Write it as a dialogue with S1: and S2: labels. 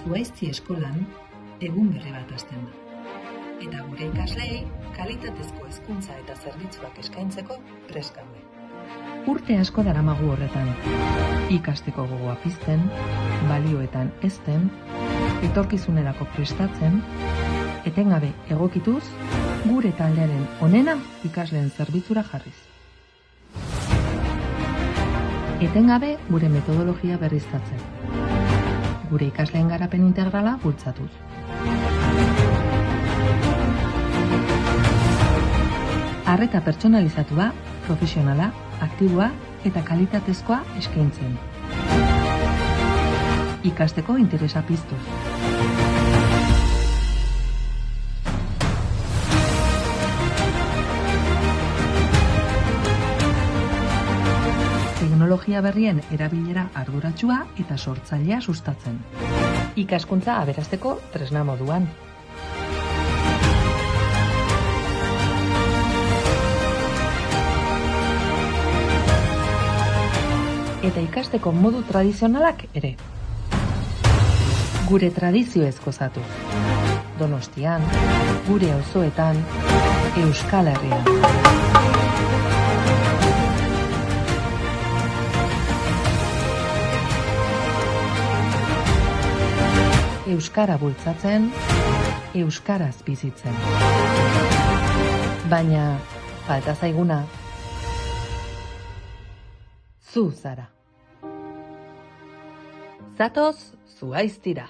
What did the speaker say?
S1: Zuhaizti eskolan egun berri bat hasten da. Eta gure ikasleei kalitatezko hezkuntza eta zerbitzuak eskaintzeko prest gaude.
S2: Urte asko daramagu horretan. Ikasteko gogoa pizten, balioetan hezten, etorkizunerako prestatzen, etengabe egokituz, gure taldearen onena ikasleen zerbitzura jarriz. Etengabe gure metodologia berriztatzen. Gure ikasleen garapen integrala bultzatuz. Arreta pertsonalizatua, profesionala, aktiboa eta kalitatezkoa eskaintzen. Ikasteko interesa piztuz. Teknologia berrien erabilera arduratsua eta sortzailea sustatzen. Ikaskuntza aberasteko tresna moduan. Eta ikasteko modu tradizionalak ere. Gure tradizioez gozatu. Donostian, gure auzoetan, Euskal Herrian. Euskara bultzatzen, euskaraz bizitzen. Baina, falta zaiguna, zu zara. Zatoz Zuhaiztira.